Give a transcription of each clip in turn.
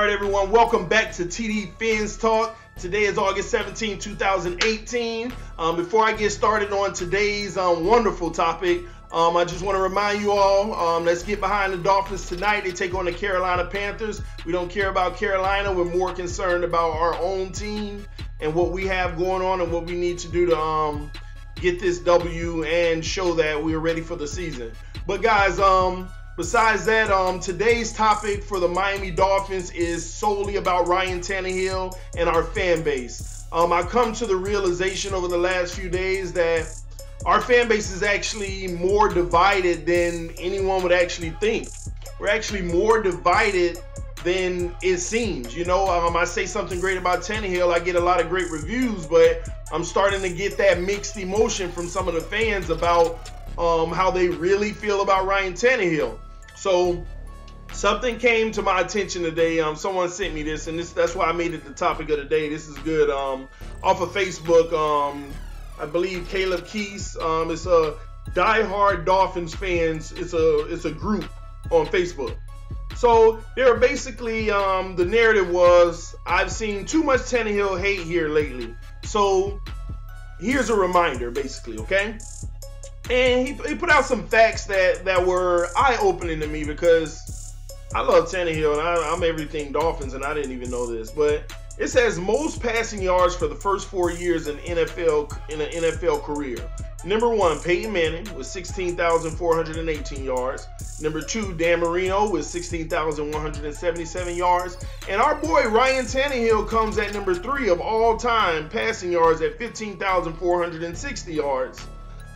All right, everyone, welcome back to TD Fins Talk. Today is August 17, 2018. Before I get started on today's wonderful topic, I just want to remind you all, let's get behind the Dolphins tonight. They take on the Carolina Panthers. We don't care about Carolina. We're more concerned about our own team and what we have going on and what we need to do to get this W and show that we're ready for the season. But guys, besides that, today's topic for the Miami Dolphins is solely about Ryan Tannehill and our fan base. I've come to the realization over the last few days that our fan base is actually more divided than anyone would actually think. We're actually more divided than it seems. You know, I say something great about Tannehill, I get a lot of great reviews, but I'm starting to get that mixed emotion from some of the fans about how they really feel about Ryan Tannehill. So something came to my attention today. Someone sent me this, and that's why I made it the topic of the day. This is good. Off of Facebook, I believe Caleb Keys. It's a diehard Dolphins fans. It's a group on Facebook. So they're basically the narrative was, I've seen too much Tannehill hate here lately. So here's a reminder, basically, okay? And he put out some facts that were eye-opening to me, because I love Tannehill and I'm everything Dolphins, and I didn't even know this. But it says most passing yards for the first 4 years in an NFL career. Number 1, Peyton Manning with 16,418 yards. Number 2, Dan Marino with 16,177 yards. And our boy Ryan Tannehill comes at number 3 of all time passing yards at 15,460 yards.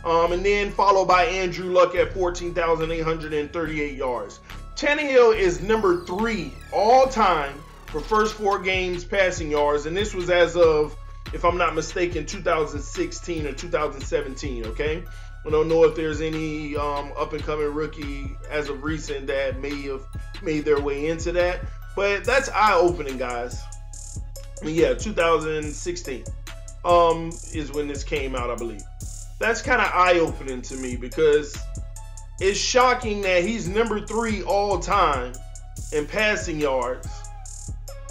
And then followed by Andrew Luck at 14,838 yards. Tannehill is number 3 all time for first 4 games passing yards, and this was as of, if I'm not mistaken, 2016 or 2017, okay? I don't know if there's any up-and-coming rookie as of recent that may have made their way into that, but that's eye-opening, guys. I mean, yeah, 2016 is when this came out, I believe. That's kind of eye-opening to me, because it's shocking that he's number 3 all time in passing yards.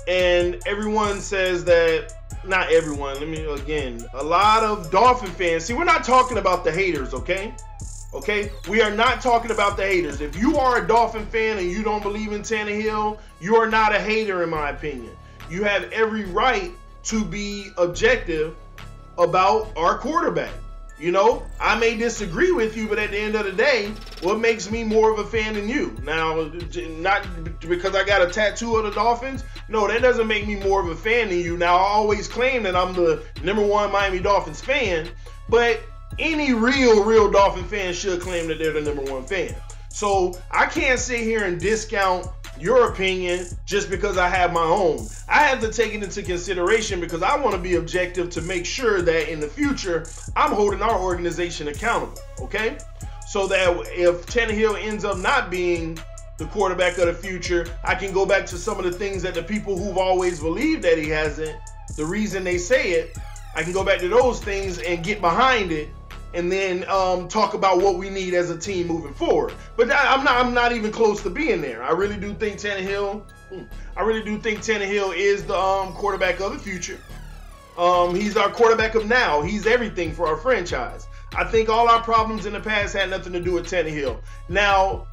And everyone says that, not everyone, a lot of Dolphin fans, see, we're not talking about the haters, okay? Okay? We are not talking about the haters. If you are a Dolphin fan and you don't believe in Tannehill, you are not a hater, in my opinion. You have every right to be objective about our quarterback. You know, I may disagree with you, but at the end of the day, what makes me more of a fan than you? Now, not because I got a tattoo of the Dolphins. No, that doesn't make me more of a fan than you. Now, I always claim that I'm the #1 Miami Dolphins fan, but any real Dolphin fan should claim that they're the #1 fan. So I can't sit here and discount your opinion just because I have my own. I have to take it into consideration because I want to be objective to make sure that in the future I'm holding our organization accountable, okay? So that if Tannehill ends up not being the quarterback of the future, I can go back to some of the things that the people who've always believed that he hasn't, the reason they say it, I can go back to those things and get behind it, and then talk about what we need as a team moving forward. But I'm not even close to being there. I really do think Tannehill is the quarterback of the future. He's our quarterback of now. He's everything for our franchise. I think all our problems in the past had nothing to do with Tannehill. Now,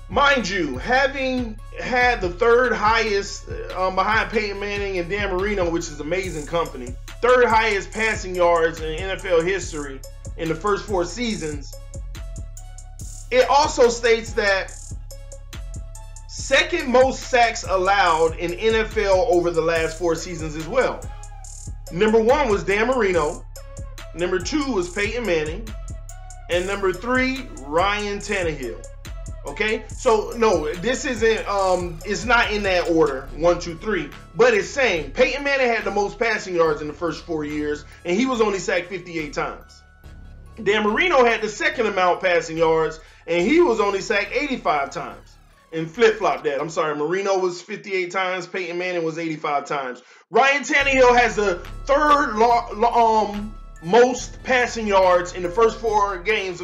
mind you, having had the 3rd highest behind Peyton Manning and Dan Marino, which is amazing company, 3rd highest passing yards in NFL history in the first 4 seasons, it also states that 2nd most sacks allowed in NFL over the last 4 seasons as well. Number 1 was Dan Marino, number 2 was Peyton Manning, and number 3, Ryan Tannehill. Okay, so no, this isn't, it's not in that order, 1, 2, 3, but it's saying Peyton Manning had the most passing yards in the first 4 years, and he was only sacked 58 times. Dan Marino had the 2nd amount passing yards, and he was only sacked 85 times. And flip-flop that. I'm sorry, Marino was 58 times, Peyton Manning was 85 times. Ryan Tannehill has the 3rd most passing yards in the first 4 games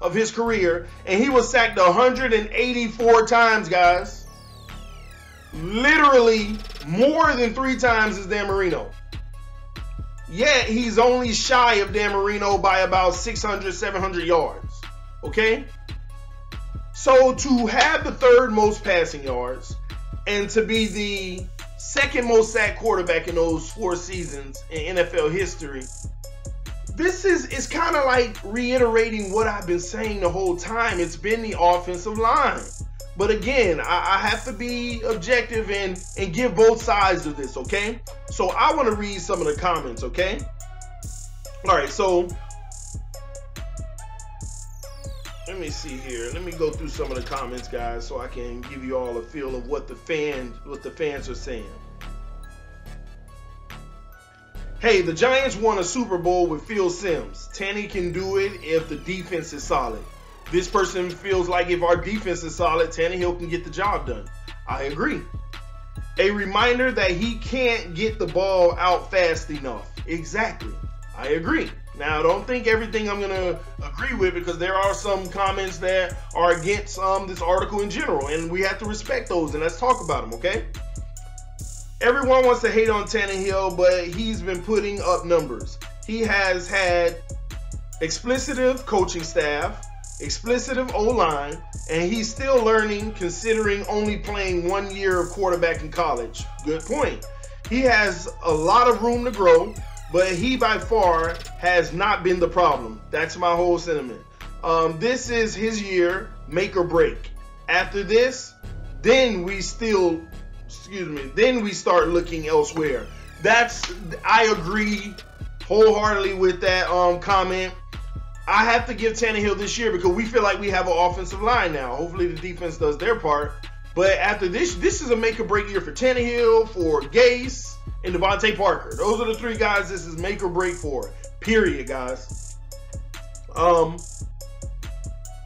of his career, and he was sacked 184 times, guys. literally more than 3 times as Dan Marino. Yet he's only shy of Dan Marino by about 600, 700 yards. Okay? So to have the 3rd most passing yards and to be the 2nd most sacked quarterback in those 4 seasons in NFL history, this is kind of like reiterating what I've been saying the whole time. It's been the offensive line. But again, I have to be objective and give both sides of this, okay? So I want to read some of the comments, okay? All right, so let me see here. Let me go through some of the comments, guys, so I can give you all a feel of what the fans are saying. Hey, the Giants won a Super Bowl with Phil Simms. Tanny can do it if the defense is solid. This person feels like if our defense is solid, Tannehill can get the job done. I agree. A reminder that he can't get the ball out fast enough. Exactly. I agree. Now, don't think everything I'm going to agree with, because there are some comments that are against this article in general, and we have to respect those, and let's talk about them, okay? Everyone wants to hate on Tannehill, but he's been putting up numbers. He has had explicit coaching staff, explicit O-line, and he's still learning considering only playing 1 year of quarterback in college. Good point. He has a lot of room to grow, but he by far has not been the problem. That's my whole sentiment. This is his year, make or break. After this, then we start looking elsewhere. I agree wholeheartedly with that comment. I have to give Tannehill this year because we feel like we have an offensive line now. Hopefully the defense does their part. But after this is a make or break year for Tannehill, for Gase, and Devontae Parker. Those are the 3 guys this is make or break for. Period, guys. Grande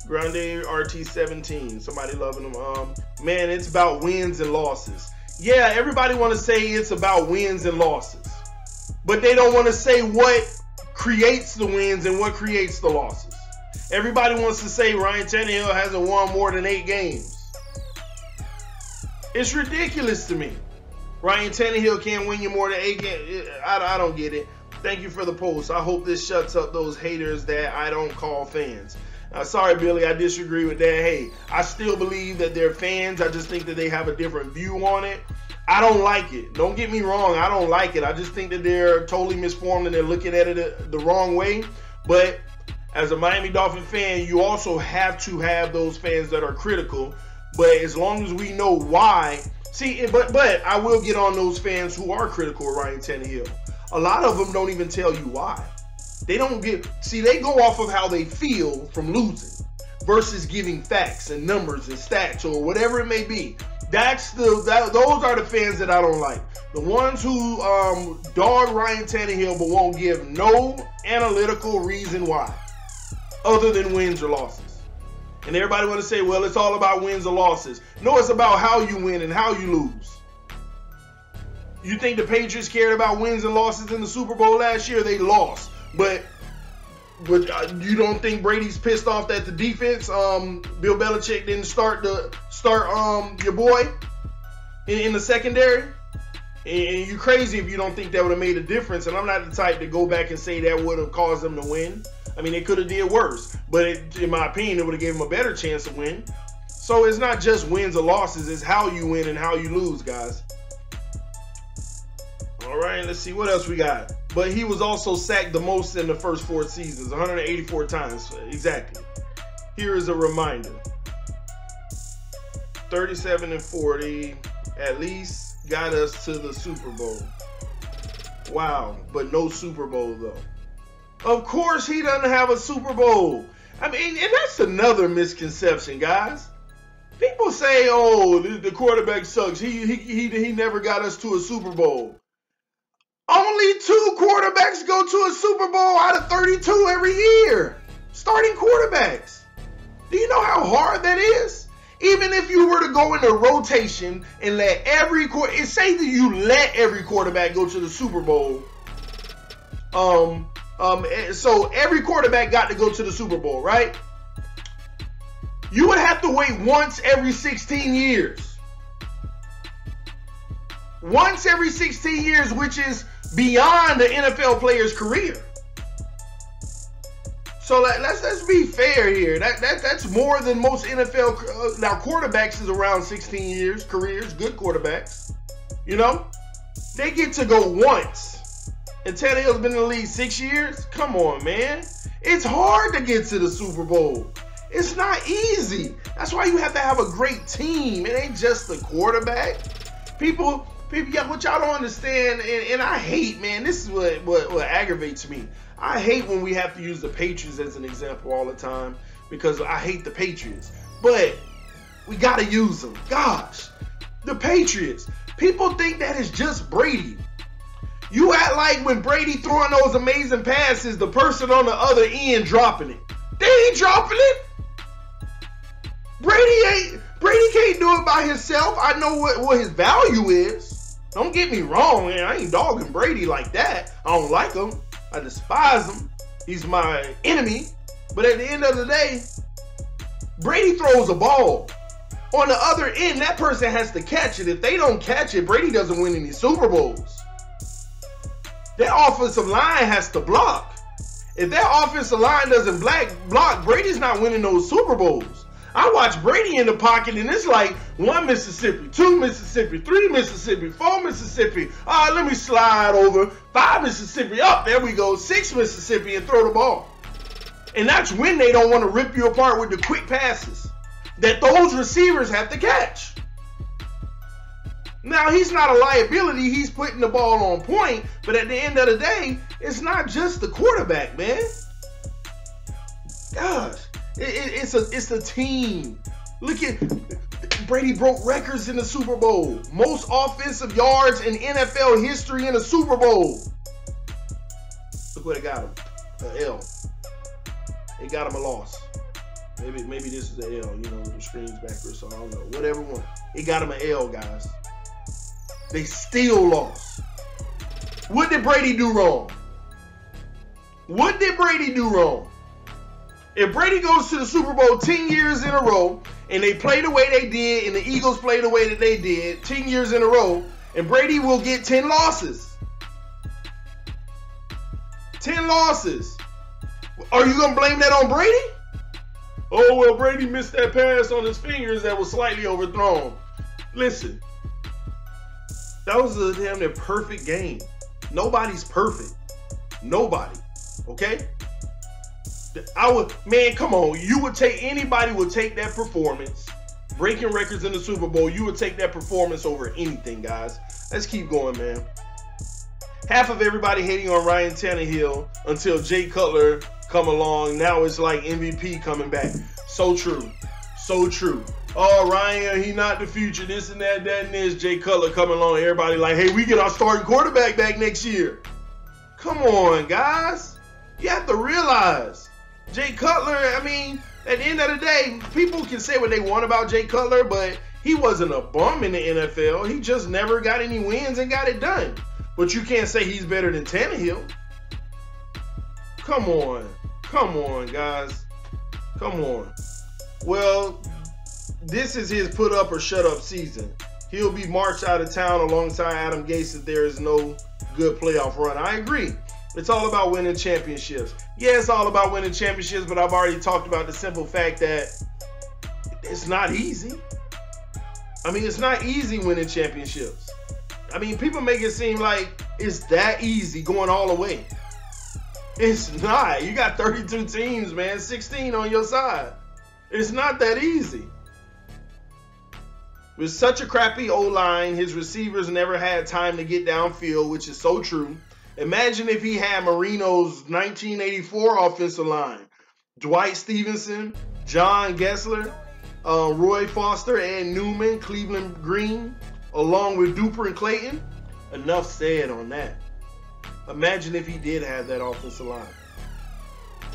RT17. Somebody loving them. Man, it's about wins and losses. Yeah, everybody want to say it's about wins and losses. But they don't want to say what creates the wins and what creates the losses. Everybody wants to say Ryan Tannehill hasn't won more than 8 games. It's ridiculous to me. Ryan Tannehill can't win you more than 8 games. I don't get it. Thank you for the post. I hope this shuts up those haters that I don't call fans. Sorry, Billy, I disagree with that. Hey, I still believe that they're fans. I just think that they have a different view on it. I don't like it. Don't get me wrong. I don't like it. I just think that they're totally misformed and they're looking at it the wrong way. But as a Miami Dolphin fan, you also have to have those fans that are critical. But as long as we know why. See, but I will get on those fans who are critical of Ryan Tannehill. A lot of them don't even tell you why. They don't they go off of how they feel from losing versus giving facts and numbers and stats or whatever it may be. Those are the fans that I don't like. The ones who dog Ryan Tannehill but won't give no analytical reason why other than wins or losses. And everybody want to say, well, it's all about wins or losses. No, it's about how you win and how you lose. You think the Patriots cared about wins and losses in the Super Bowl last year? They lost. But you don't think Brady's pissed off that the defense, Bill Belichick didn't start your boy in the secondary? And you crazy if you don't think that would have made a difference. And I'm not the type to go back and say that would have caused them to win. I mean, they could have did worse. But in my opinion, it would have given them a better chance to win. So it's not just wins or losses. It's how you win and how you lose, guys. All right, let's see what else we got. But he was also sacked the most in the first 4 seasons, 184 times. Exactly. Here is a reminder. 37-40 at least got us to the Super Bowl. Wow, but no Super Bowl though. Of course he doesn't have a Super Bowl. I mean, and that's another misconception, guys. People say, oh, the quarterback sucks. He never got us to a Super Bowl. Only 2 quarterbacks go to a Super Bowl out of 32 every year. Starting quarterbacks. Do you know how hard that is? Even if you were to go into rotation and let every say that you let every quarterback go to the Super Bowl. So every quarterback got to go to the Super Bowl, right? You would have to wait once every 16 years. Once every 16 years, which is beyond the NFL player's career. So let's be fair here. That's more than most NFL. Now quarterbacks is around 16 years careers. Good quarterbacks, you know, they get to go once. And Tannehill's been in the league 6 years. Come on, man. It's hard to get to the Super Bowl. It's not easy. That's why you have to have a great team. It ain't just the quarterback. People, what y'all don't understand, and I hate, man, this is what aggravates me. I hate when we have to use the Patriots as an example all the time because I hate the Patriots. But we got to use them. Gosh, the Patriots. People think that is just Brady. You act like when Brady throwing those amazing passes, the person on the other end dropping it. They ain't dropping it. Brady can't do it by himself. I know what his value is. Don't get me wrong, man. I ain't dogging Brady like that. I don't like him. I despise him. He's my enemy. But at the end of the day, Brady throws a ball. On the other end, that person has to catch it. If they don't catch it, Brady doesn't win any Super Bowls. Their offensive line has to block. If their offensive line doesn't block, Brady's not winning those Super Bowls. I watch Brady in the pocket, and it's like 1 Mississippi, 2 Mississippi, 3 Mississippi, 4 Mississippi. All right, let me slide over. 5 Mississippi. Up, there we go. 6 Mississippi and throw the ball. And that's when they don't want to rip you apart with the quick passes that those receivers have to catch. Now, he's not a liability. He's putting the ball on point. But at the end of the day, it's not just the quarterback, man. Gosh. It's a team. Look at Brady broke records in the Super Bowl. Most offensive yards in NFL history in a Super Bowl. Look what it got him. An L. It got him a loss. Maybe this is an L. You know, the screen's backwards, so I don't know. Whatever one. It got him an L, guys. They still lost. What did Brady do wrong? What did Brady do wrong? If Brady goes to the Super Bowl 10 years in a row, and they play the way they did, and the Eagles play the way that they did 10 years in a row, and Brady will get 10 losses. 10 losses. Are you going to blame that on Brady? Oh, well, Brady missed that pass on his fingers that was slightly overthrown. Listen, that was a damn near perfect game. Nobody's perfect. Nobody. Okay? Man, come on. Anybody would take that performance, breaking records in the Super Bowl. You would take that performance over anything, guys. Let's keep going, man. Half of everybody hating on Ryan Tannehill until Jay Cutler come along. Now it's like MVP coming back. So true. So true. Oh, Ryan, he not the future. This and that and this. Jay Cutler coming along. Everybody like, hey, we get our starting quarterback back next year. Come on, guys. You have to realize. Jay Cutler, I mean, at the end of the day, people can say what they want about Jay Cutler, but he wasn't a bum in the NFL. He just never got any wins and got it done. But you can't say he's better than Tannehill. Come on. Come on, guys. Come on. Well, this is his put up or shut up season. He'll be marched out of town alongside Adam Gase if there is no good playoff run. I agree. It's all about winning championships. Yeah, it's all about winning championships, but I've already talked about the simple fact that it's not easy. I mean, it's not easy winning championships. I mean, people make it seem like it's that easy going all the way. It's not. You got 32 teams, man, 16 on your side. It's not that easy. With such a crappy O-line, his receivers never had time to get downfield, which is so true. Imagine if he had Marino's 1984 offensive line. Dwight Stevenson, John Gessler, Roy Foster, and Newman, Cleveland Green, along with Duper and Clayton. Enough said on that. Imagine if he did have that offensive line.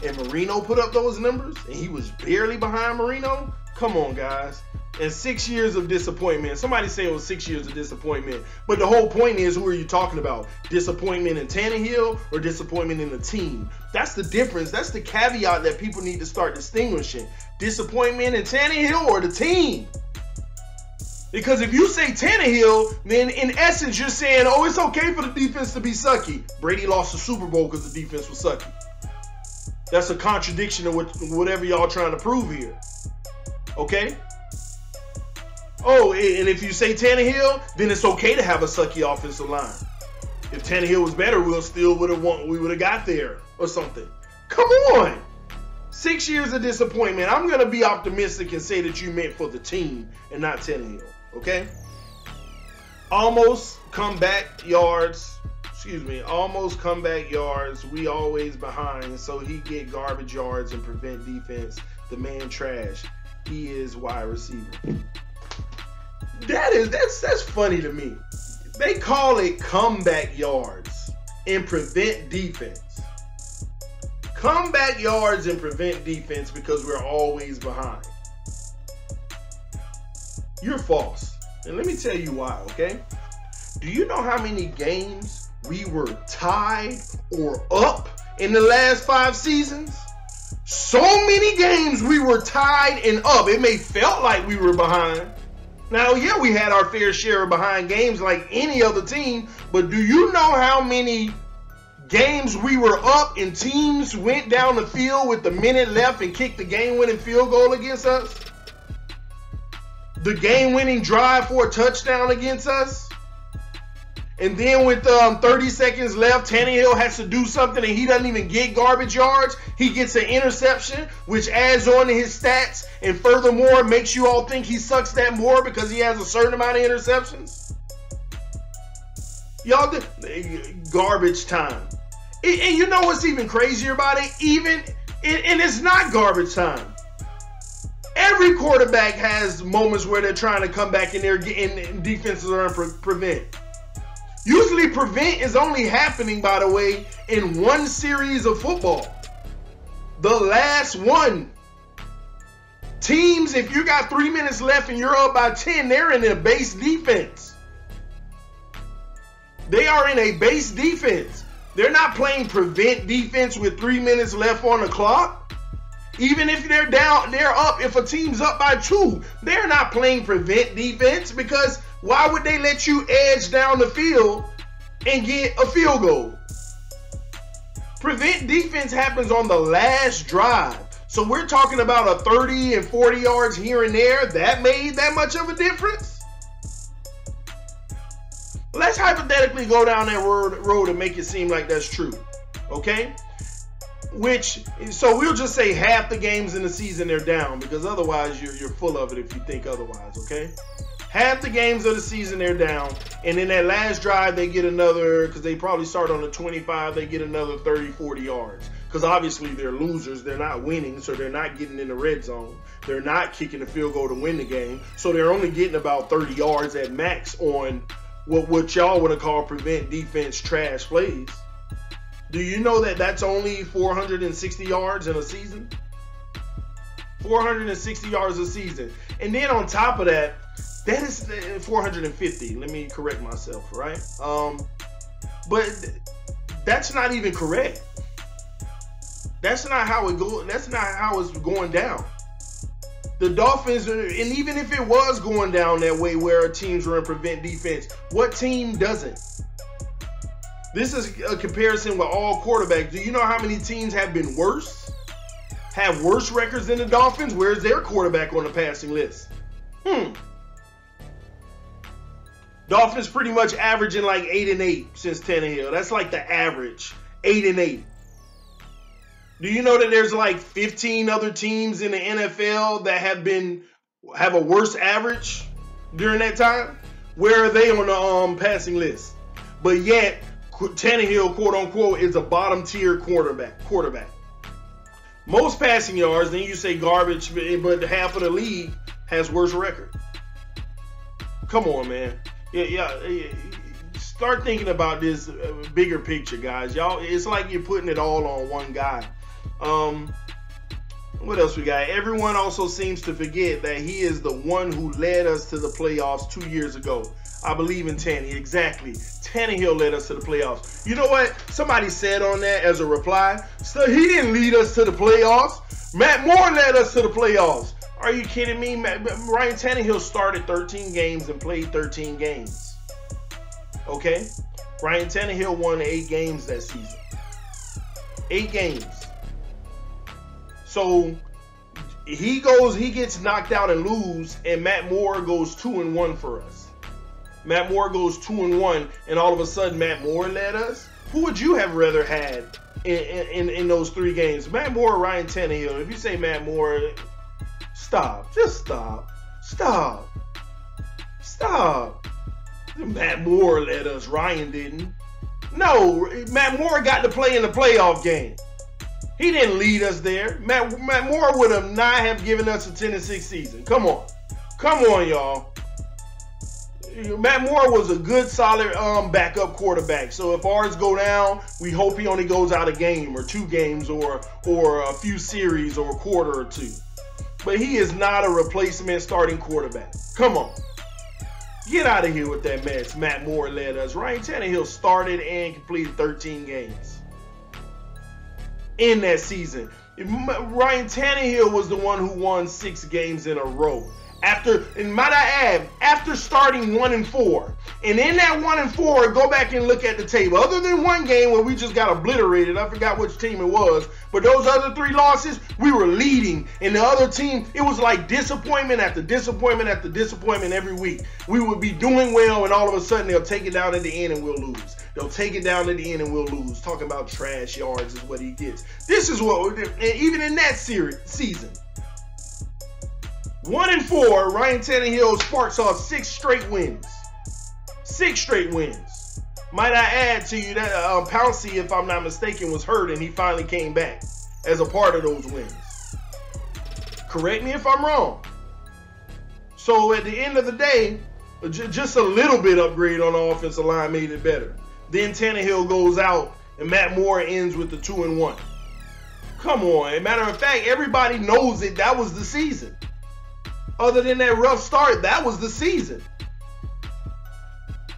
And Marino put up those numbers, and he was barely behind Marino. Come on, guys. And 6 years of disappointment. Somebody say it was 6 years of disappointment. But the whole point is, who are you talking about? Disappointment in Tannehill or disappointment in the team? That's the difference. That's the caveat that people need to start distinguishing. Disappointment in Tannehill or the team? Because if you say Tannehill, then in essence you're saying, oh, it's okay for the defense to be sucky. Brady lost the Super Bowl because the defense was sucky. That's a contradiction of whatever y'all trying to prove here. Okay? Oh, and if you say Tannehill, then it's okay to have a sucky offensive line. If Tannehill was better, we would have got there or something. Come on. 6 years of disappointment. I'm going to be optimistic and say that you meant for the team and not Tannehill. Okay? Almost comeback yards. Almost comeback yards. We always behind. So he get garbage yards and prevent defense. The man trash. He is wide receiver. That's funny to me. They call it comeback yards and prevent defense. Comeback yards and prevent defense because we're always behind. You're false. And let me tell you why, okay? Do you know how many games we were tied or up in the last 5 seasons? So many games we were tied and up. It may felt like we were behind. Now, yeah, we had our fair share of behind games like any other team, but do you know how many games we were up and teams went down the field with the minute left and kicked the game-winning field goal against us? The game-winning drive for a touchdown against us? And then with 30 seconds left, Tannehill has to do something and he doesn't even get garbage yards. He gets an interception, which adds on to his stats and furthermore makes you all think he sucks that more because he has a certain amount of interceptions. Y'all did garbage time. And you know what's even crazier about it? And it's not garbage time. Every quarterback has moments where they're trying to come back and they're getting defenses are prevent. Usually prevent is only happening, by the way, in one series of football. The last one. Teams, if you got 3 minutes left and you're up by 10, they're in a base defense. They are in a base defense. They're not playing prevent defense with 3 minutes left on the clock. Even if they're down, they're up. If a team's up by 2, they're not playing prevent defense because why would they let you edge down the field and get a field goal? Prevent defense happens on the last drive. So we're talking about a 30 and 40 yards here and there. That made that much of a difference? Let's hypothetically go down that road and make it seem like that's true. Okay? So we'll just say half the games in the season they're down because otherwise you're full of it if you think otherwise, okay? Half the games of the season they're down, and in that last drive they get another, because they probably start on the 25, they get another 30, 40 yards. Because obviously they're losers, they're not winning, so they're not getting in the red zone. They're not kicking the field goal to win the game, so they're only getting about 30 yards at max on what y'all want to call prevent defense trash plays. Do you know that that's only 460 yards in a season? 460 yards a season. And then on top of that, that is 450. Let me correct myself, right? But that's not even correct. That's not how it goes. That's not how it's going down. The Dolphins, and even if it was going down that way where teams were in prevent defense, what team doesn't? This is a comparison with all quarterbacks. Do you know how many teams have been worse? Have worse records than the Dolphins? Where's their quarterback on the passing list? Dolphins pretty much averaging like 8-8 since Tannehill. That's like the average, 8-8. Do you know that there's like 15 other teams in the NFL that have a worse average during that time? Where are they on the passing list? But yet, Tannehill, quote unquote, is a bottom tier quarterback. Most passing yards, then you say garbage, but half of the league has worse record. Come on, man. Yeah. Start thinking about this bigger picture, guys. Y'all, it's like you're putting it all on one guy. What else we got? Everyone also seems to forget that he is the one who led us to the playoffs 2 years ago. I believe in Tanny. Exactly. Tannehill led us to the playoffs. You know what? Somebody said on that as a reply. So he didn't lead us to the playoffs. Matt Moore led us to the playoffs. Are you kidding me? Ryan Tannehill started 13 games and played 13 games. Okay? Ryan Tannehill won 8 games that season. 8 games. So he gets knocked out and lose, and Matt Moore goes 2-1 for us. Matt Moore goes 2-1, and all of a sudden Matt Moore led us. Who would you have rather had in those 3 games? Matt Moore or Ryan Tannehill? If you say Matt Moore, stop. Just stop. Stop. Stop. Matt Moore led us. Ryan didn't. No, Matt Moore got to play in the playoff game. He didn't lead us there. Matt Moore would have not have given us a 10-6 season. Come on. Come on, y'all. Matt Moore was a good, solid backup quarterback. So if ours go down, we hope he only goes out a game or 2 games or a few series or a quarter or 2. But he is not a replacement starting quarterback. Come on. Get out of here with that mess. Matt Moore led us. Ryan Tannehill started and completed 13 games in that season. Ryan Tannehill was the one who won 6 games in a row. And might I add, after starting 1-4. And in that 1-4, go back and look at the table. Other than one game where we just got obliterated, I forgot which team it was, but those other 3 losses, we were leading. And the other team, it was like disappointment after disappointment after disappointment every week. We would be doing well, and all of a sudden they'll take it down at the end and we'll lose. They'll take it down at the end and we'll lose. Talking about trash yards is what he gets. This is what, even in that season. 1-4, Ryan Tannehill sparks off 6 straight wins. 6 straight wins. Might I add to you that Pouncey, if I'm not mistaken, was hurt and he finally came back as a part of those wins. Correct me if I'm wrong. So at the end of the day, just a little bit upgrade on the offensive line made it better. Then Tannehill goes out and Matt Moore ends with the 2-1. Come on. As a matter of fact, everybody knows it. That was the season. Other than that rough start, that was the season.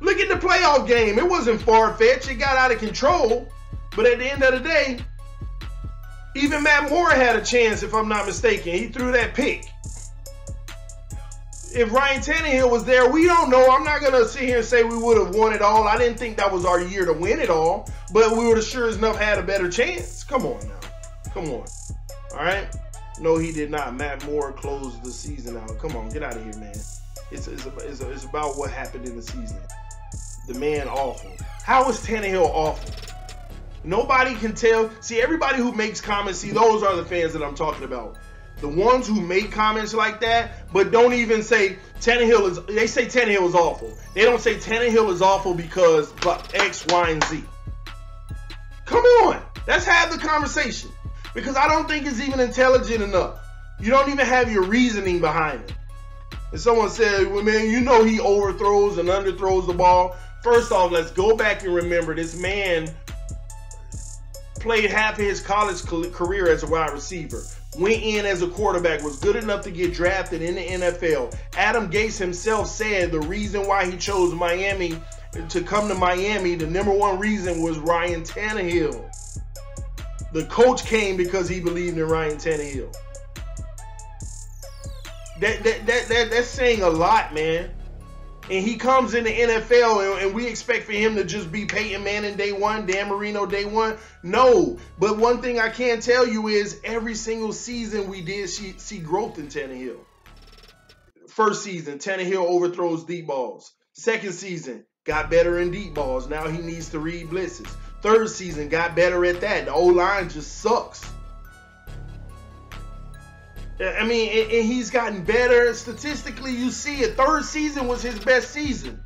Look at the playoff game. It wasn't far-fetched. It got out of control. But at the end of the day, even Matt Moore had a chance, if I'm not mistaken. He threw that pick. If Ryan Tannehill was there, we don't know. I'm not going to sit here and say we would have won it all. I didn't think that was our year to win it all. But we would have sure as enough had a better chance. Come on now. Come on. All right? No, he did not. Matt Moore closed the season out. Come on, get out of here, man. It's about what happened in the season. The man awful. How is Tannehill awful? Nobody can tell. See, everybody who makes comments, see, those are the fans that I'm talking about. The ones who make comments like that, but don't even say Tannehill is, they say Tannehill is awful. They don't say Tannehill is awful because X, Y, and Z. Come on. Let's have the conversation. Because I don't think it's even intelligent enough. You don't even have your reasoning behind it. And someone said, well, man, you know he overthrows and underthrows the ball. First off, let's go back and remember this man played half of his college career as a wide receiver. Went in as a quarterback, was good enough to get drafted in the NFL. Adam Gase himself said the reason why he chose Miami to come to Miami, the #1 reason was Ryan Tannehill. The coach came because he believed in Ryan Tannehill. That's saying a lot, man. And he comes in the NFL and we expect for him to just be Peyton Manning day 1, Dan Marino day 1. No. But one thing I can tell you is every single season we did see growth in Tannehill. First season, Tannehill overthrows deep balls. Second season, got better in deep balls. Now he needs to read blitzes. Third season, got better at that. The O-line just sucks. I mean, and he's gotten better. Statistically, you see it. Third season was his best season.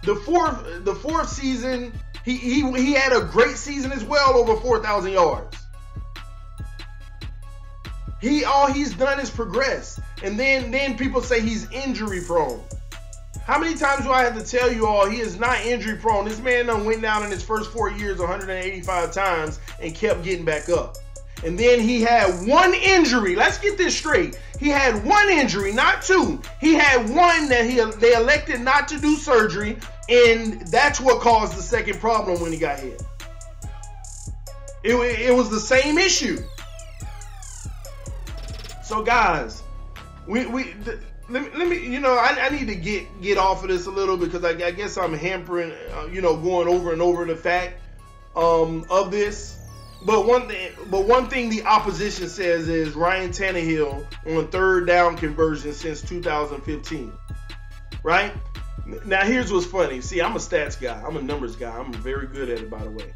The fourth season, he had a great season as well, over 4,000 yards. All he's done is progress. And then people say he's injury prone. How many times do I have to tell you all he is not injury prone? This man done went down in his first 4 years 185 times and kept getting back up. And then he had 1 injury. Let's get this straight. He had 1 injury, not 2. He had 1 that they elected not to do surgery, and that's what caused the second problem when he got hit. It was the same issue. So guys, let me you know, I need to get off of this a little because I guess I'm hampering you know, going over and over the fact of this. But one thing the opposition says is Ryan Tannehill on third down conversion since 2015, right? Now here's what's funny. See, I'm a stats guy. I'm a numbers guy. I'm very good at it, by the way.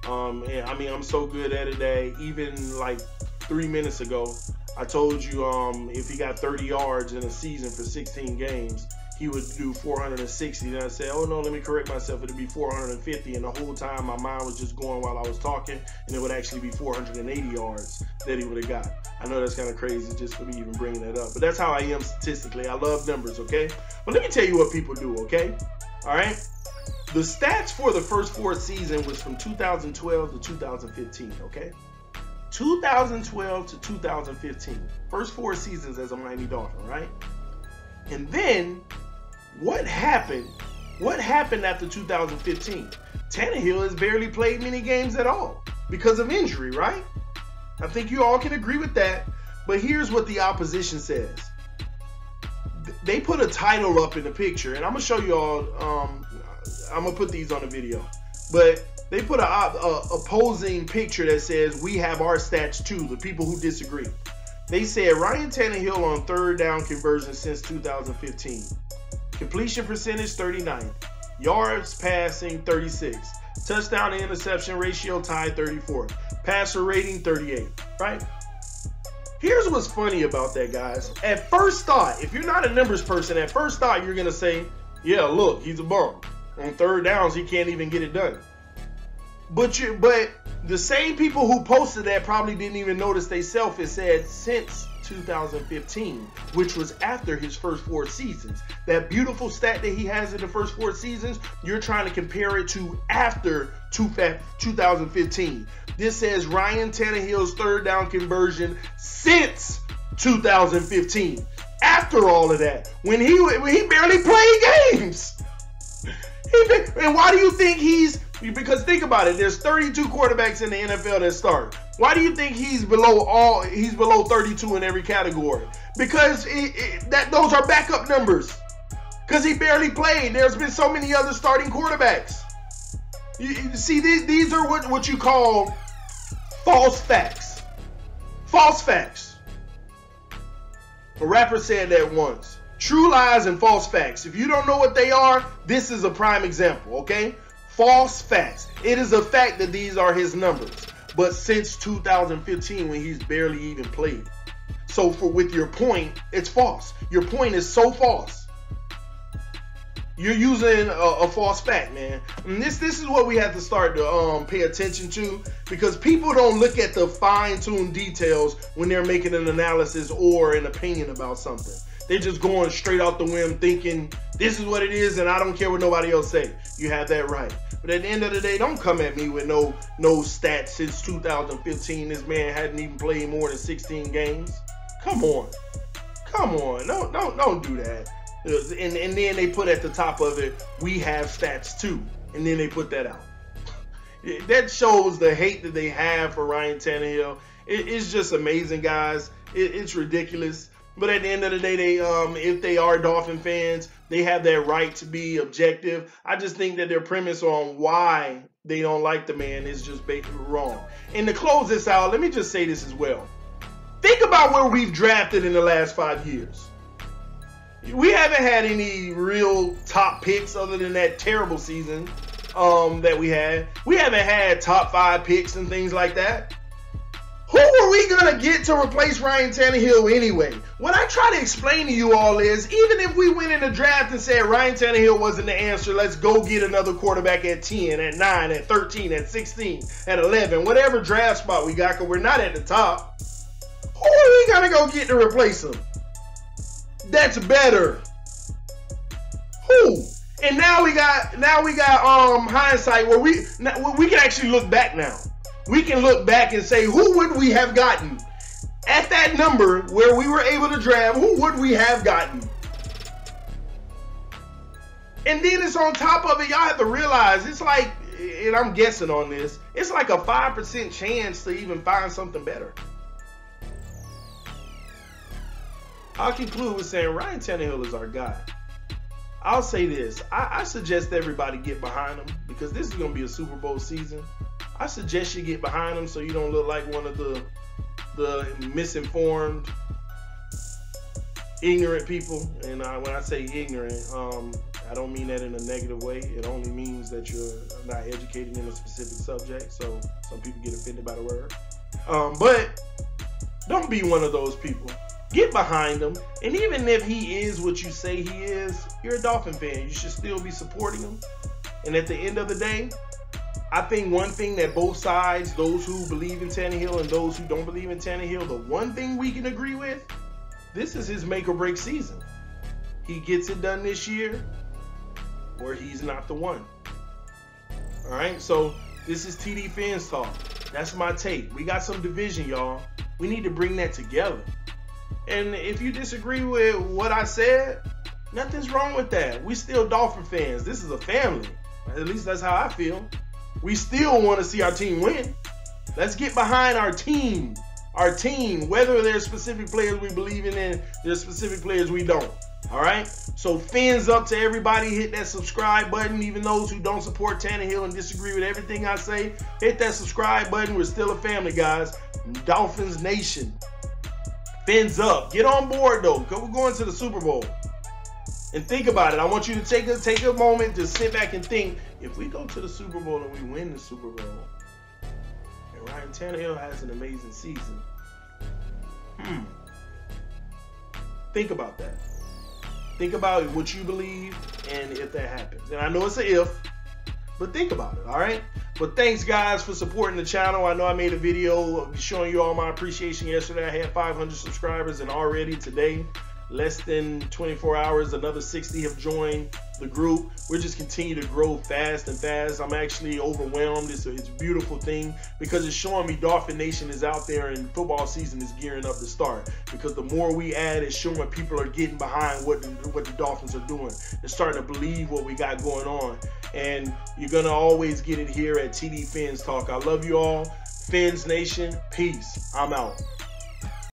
And I mean, I'm so good at it that even like 3 minutes ago, I told you if he got 30 yards in a season for 16 games, he would do 460. And I said, oh no, let me correct myself. It'd be 450. And the whole time my mind was just going while I was talking, and it would actually be 480 yards that he would have got. I know that's kind of crazy just for me even bringing that up, but that's how I am statistically. I love numbers, okay? But let me tell you what people do, okay? All right? The stats for the first 4 seasons was from 2012 to 2015, okay? 2012 to 2015. First 4 seasons as a Miami Dolphin, right? And then what happened? What happened after 2015? Tannehill has barely played many games at all because of injury, right? I think you all can agree with that. But here's what the opposition says. They put a title up in the picture, and I'm gonna show you all. I'm gonna put these on the video, but they put a opposing picture that says we have our stats too. The people who disagree, they said Ryan Tannehill on third down conversion since 2015, completion percentage 39th, yards passing 36, touchdown to interception ratio tied 34th, passer rating 38. Right? Here's what's funny about that, guys. At first thought, if you're not a numbers person, at first thought you're gonna say, yeah, look, he's a bum. On third downs, he can't even get it done. But the same people who posted that probably didn't even notice they self. It said since 2015, which was after his first 4 seasons. That beautiful stat that he has in the first 4 seasons, you're trying to compare it to after 2015. This says Ryan Tannehill's third down conversion since 2015. After all of that, when he barely played games. And why do you think because think about it, there's 32 quarterbacks in the NFL that start. Why do you think he's below 32 in every category? Because those are backup numbers. Because he barely played. There's been so many other starting quarterbacks. You see, these are what you call false facts. False facts. A rapper said that once. True lies and false facts. If you don't know what they are, this is a prime example, okay? False facts. It is a fact that these are his numbers. But since 2015, when he's barely even played. So with your point, it's false. Your point is so false. You're using a false fact, man. And this is what we have to start to pay attention to, because people don't look at the fine-tuned details when they're making an analysis or an opinion about something. They're just going straight out the whim thinking this is what it is and I don't care what nobody else say. You have that right. But at the end of the day, don't come at me with no stats since 2015. This man hadn't even played more than 16 games. Come on. Come on. Don't do that. And then they put at the top of it, we have stats too. And then they put that out. That shows the hate that they have for Ryan Tannehill. It's just amazing, guys. It's ridiculous. But at the end of the day, if they are Dolphin fans, they have that right to be objective. I just think that their premise on why they don't like the man is just wrong. And to close this out, let me just say this as well. Think about where we've drafted in the last 5 years. We haven't had any real top picks other than that terrible season that we had. We haven't had top 5 picks and things like that. Who are we going to get to replace Ryan Tannehill anyway? What I try to explain to you all is, even if we went in the draft and said Ryan Tannehill wasn't the answer, let's go get another quarterback at 10, at 9, at 13, at 16, at 11, whatever draft spot we got, because we're not at the top. Who are we going to go get to replace him? That's better. Who? And now we got hindsight where we can actually look back now. We can look back and say, who would we have gotten at that number where we were able to draft? Who would we have gotten? And then it's on top of it, y'all have to realize it's like, and I'm guessing on this, it's like a 5% chance to even find something better. I'll conclude with saying Ryan Tannehill is our guy. I'll say this. I suggest everybody get behind him because this is going to be a Super Bowl season. I suggest you get behind him so you don't look like one of the misinformed, ignorant people. And when I say ignorant, I don't mean that in a negative way. It only means that you're not educated in a specific subject. So some people get offended by the word. But don't be one of those people. Get behind him. And even if he is what you say he is, you're a Dolphin fan. You should still be supporting him. And at the end of the day, I think one thing that both sides, those who believe in Tannehill and those who don't believe in Tannehill, the one thing we can agree with, this is his make or break season. He gets it done this year or he's not the one. All right, so this is TD Fans Talk. That's my take. We got some division, y'all. We need to bring that together. And if you disagree with what I said, nothing's wrong with that. We still Dolphin fans. This is a family. At least that's how I feel. We still want to see our team win. Let's get behind our team. Our team, whether there's specific players we believe in and there's specific players we don't. All right? So fins up to everybody. Hit that subscribe button. Even those who don't support Tannehill and disagree with everything I say, hit that subscribe button. We're still a family, guys. Dolphins Nation. Fins up. Get on board, though. We're going to the Super Bowl. And think about it. I want you to take a moment to sit back and think, if we go to the Super Bowl and we win the Super Bowl, and Ryan Tannehill has an amazing season, think about that. Think about what you believe and if that happens. And I know it's an if, but think about it, all right? But thanks, guys, for supporting the channel. I know I made a video showing you all my appreciation yesterday. I had 500 subscribers, and already today, less than 24 hours, another 60 have joined the group. We're just continue to grow fast and fast. I'm actually overwhelmed. It's a beautiful thing because it's showing me Dolphin Nation is out there and football season is gearing up to start. Because the more we add, it's showing people are getting behind what the Dolphins are doing. They're starting to believe what we got going on. And you're going to always get it here at TD Fans Talk. I love you all. Fins Nation, peace. I'm out.